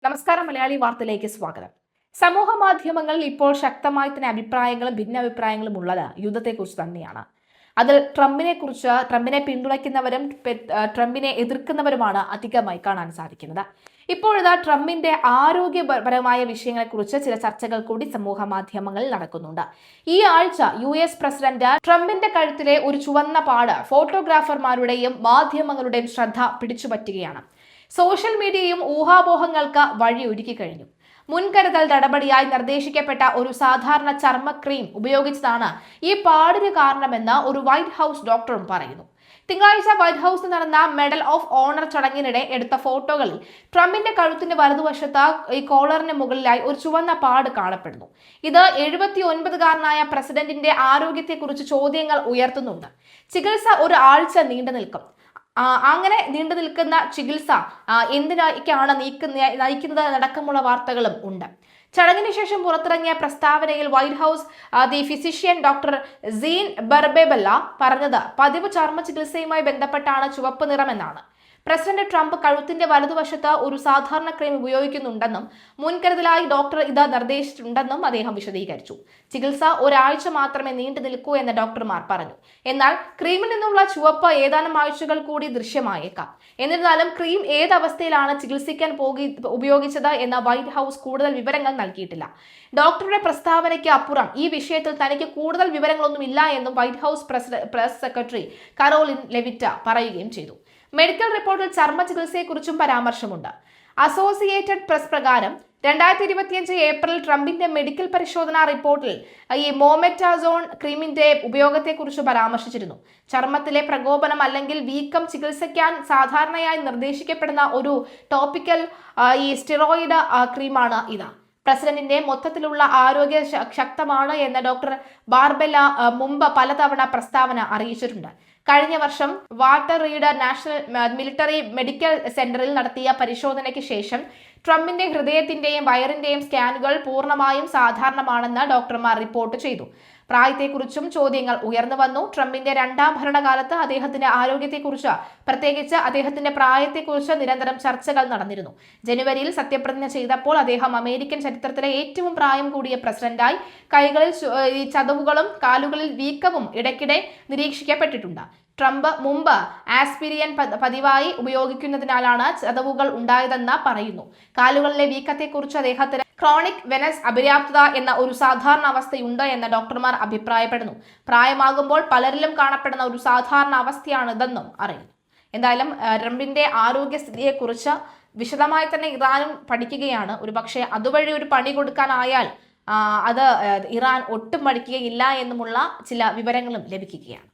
നമസ്കാരം. മലയാളി വാർത്തയിലേക്ക് സ്വാഗതം. സമൂഹ മാധ്യമങ്ങളിൽ ഇപ്പോൾ ശക്തമായി തന്നെ അഭിപ്രായങ്ങളും ഭിന്നാഭിപ്രായങ്ങളും ഉള്ളത് യുദ്ധത്തെക്കുറിച്ച് തന്നെയാണ്. അതിൽ ട്രംപിനെ പിന്തുണയ്ക്കുന്നവരും ട്രംപിനെ എതിർക്കുന്നവരുമാണ് അധികമായി കാണാൻ സാധിക്കുന്നത്. ഇപ്പോഴിതാ ട്രംപിന്റെ ആരോഗ്യപരമായ വിഷയങ്ങളെക്കുറിച്ച് ചില ചർച്ചകൾ കൂടി സമൂഹ മാധ്യമങ്ങളിൽ നടക്കുന്നുണ്ട്. ഈ ആഴ്ച US പ്രസിഡന്റ് ട്രംപിന്റെ കഴുത്തിലെ ഒരു ചുവന്ന പാട് ഫോട്ടോഗ്രാഫർമാരുടെയും മാധ്യമങ്ങളുടെയും ശ്രദ്ധ പിടിച്ചുപറ്റുകയാണ്. സോഷ്യൽ മീഡിയയും ഊഹാപോഹങ്ങൾക്ക് വഴിയൊരുക്കി കഴിഞ്ഞു. മുൻകരുതൽ നടപടിയായി നിർദ്ദേശിക്കപ്പെട്ട ഒരു സാധാരണ ചർമ്മ ക്രീം ഉപയോഗിച്ചതാണ് ഈ പാടിന് കാരണമെന്ന് ഒരു വൈറ്റ് ഹൗസ് ഡോക്ടറും പറയുന്നു. തിങ്കളാഴ്ച വൈറ്റ് ഹൗസിൽ നടന്ന മെഡൽ ഓഫ് ഓണർ ചടങ്ങിനിടെ എടുത്ത ഫോട്ടോകളിൽ ട്രംപിന്റെ കഴുത്തിന്റെ വലതുവശത്ത് ഈ കോളറിന് മുകളിലായി ഒരു ചുവന്ന പാട് കാണപ്പെടുന്നു. ഇത് 79കാരനായ പ്രസിഡന്റിന്റെ ആരോഗ്യത്തെക്കുറിച്ച് ചോദ്യങ്ങൾ ഉയർത്തുന്നുണ്ട്. ചികിത്സ ഒരു ആഴ്ച നീണ്ടു നിൽക്കും. അങ്ങനെ നീണ്ടു നിൽക്കുന്ന ചികിത്സ എന്തിനൊക്കെയാണ് നയിക്കുന്നത് അടക്കമുള്ള വാർത്തകളും ഉണ്ട്. ചടങ്ങിന് ശേഷം പുറത്തിറങ്ങിയ പ്രസ്താവനയിൽ White House physician doctor Sean Barbabella പറഞ്ഞത് പതിവ് ചർമ്മ ചികിത്സയുമായി ബന്ധപ്പെട്ടാണ് ചുവപ്പ് നിറമെന്നാണ്. പ്രസിഡന്റ് ട്രംപ് കഴുത്തിന്റെ വലതുവശത്ത് ഒരു സാധാരണ ക്രീം ഉപയോഗിക്കുന്നുണ്ടെന്നും മുൻകരുതലായി ഡോക്ടർ ഇത് നിർദ്ദേശിച്ചിട്ടുണ്ടെന്നും അദ്ദേഹം വിശദീകരിച്ചു. ചികിത്സ ഒരാഴ്ച മാത്രമേ നീണ്ടു നിൽക്കൂ എന്ന് ഡോക്ടർമാർ പറഞ്ഞു. എന്നാൽ ക്രീമിൽ നിന്നുള്ള ചുവപ്പ് ഏതാനും ആഴ്ചകൾ കൂടി ദൃശ്യമായേക്കാം. എന്നിരുന്നാലും ക്രീം ഏതവസ്ഥയിലാണ് ചികിത്സിക്കാൻ ഉപയോഗിച്ചത് എന്ന വൈറ്റ് ഹൗസ് കൂടുതൽ വിവരങ്ങൾ നൽകിയിട്ടില്ല. ഡോക്ടറുടെ പ്രസ്താവനയ്ക്ക് അപ്പുറം ഈ വിഷയത്തിൽ തനിക്ക് കൂടുതൽ വിവരങ്ങളൊന്നുമില്ല എന്നും White House press secretary Karoline Leavitt പറയുകയും ചെയ്തു. മെഡിക്കൽ റിപ്പോർട്ടിൽ ചർമ്മ ചികിത്സയെക്കുറിച്ചും പരാമർശമുണ്ട്. അസോസിയേറ്റഡ് പ്രസ് പ്രകാരം 2025 ഏപ്രിൽ ട്രംപിന്റെ മെഡിക്കൽ പരിശോധനാ റിപ്പോർട്ടിൽ ഈ മോമെറ്റാസോൺ ക്രീമിന്റെ ഉപയോഗത്തെക്കുറിച്ച് പരാമർശിച്ചിരുന്നു. ചർമ്മത്തിലെ പ്രകോപനം അല്ലെങ്കിൽ വീക്കം ചികിത്സിക്കാൻ സാധാരണയായി നിർദ്ദേശിക്കപ്പെടുന്ന ഒരു ടോപ്പിക്കൽ ഈ സ്റ്റിറോയിഡ് ക്രീമാണ് ഇത്. പ്രസിഡന്റിന്റെ മൊത്തത്തിലുള്ള ആരോഗ്യ ശക്തമാണ് എന്ന് ഡോക്ടർ ബാർബെല മുമ്പ് പലതവണ പ്രസ്താവന അറിയിച്ചിട്ടുണ്ട്. കഴിഞ്ഞ വർഷം Walter read national military medical സെന്ററിൽ നടത്തിയ പരിശോധനയ്ക്ക് ശേഷം ട്രംപിന്റെ ഹൃദയത്തിന്റെയും വയറിന്റെയും സ്കാനുകൾ പൂർണ്ണമായും സാധാരണമാണെന്ന് ഡോക്ടർമാർ റിപ്പോർട്ട് ചെയ്തു. പ്രായത്തെക്കുറിച്ചും ചോദ്യങ്ങൾ ഉയർന്നു വന്നു. ട്രംപിന്റെ രണ്ടാം ഭരണകാലത്ത് അദ്ദേഹത്തിന്റെ ആരോഗ്യത്തെക്കുറിച്ച്, പ്രത്യേകിച്ച് അദ്ദേഹത്തിന്റെ പ്രായത്തെക്കുറിച്ച് നിരന്തരം ചർച്ചകൾ നടന്നിരുന്നു. ജനുവരിയിൽ സത്യപ്രതിജ്ഞ ചെയ്തപ്പോൾ അദ്ദേഹം അമേരിക്കൻ ചരിത്രത്തിലെ ഏറ്റവും പ്രായം കൂടിയ പ്രസിഡന്റായി. കൈകളിൽ ചതവുകളും കാലുകളിൽ വീക്കവും ഇടയ്ക്കിടെ നിരീക്ഷിക്കപ്പെട്ടിട്ടുണ്ട്. ട്രംപ് മുമ്പ് ആസ്പിരിയൻ പതിവായി ഉപയോഗിക്കുന്നതിനാലാണ് ചതവുകൾ ഉണ്ടായതെന്ന് പറയുന്നു. കാലുകളിലെ വീക്കത്തെക്കുറിച്ച് അദ്ദേഹത്തിന് ക്രോണിക് വെനസ് അപര്യാപ്തത എന്ന ഒരു സാധാരണ അവസ്ഥയുണ്ട് എന്ന് ഡോക്ടർമാർ അഭിപ്രായപ്പെടുന്നു. പ്രായമാകുമ്പോൾ പലരിലും കാണപ്പെടുന്ന ഒരു സാധാരണ അവസ്ഥയാണിതെന്നും അറിയുന്നു. എന്തായാലും ട്രംപിന്റെ ആരോഗ്യസ്ഥിതിയെക്കുറിച്ച് വിശദമായി തന്നെ ഇറാനും പഠിക്കുകയാണ്. ഒരുപക്ഷെ അതുവഴി ഒരു പണി കൊടുക്കാനായാൽ അത് ഇറാൻ ഒട്ടും പഠിക്കുകയില്ല എന്നുമുള്ള ചില വിവരങ്ങളും ലഭിക്കുകയാണ്.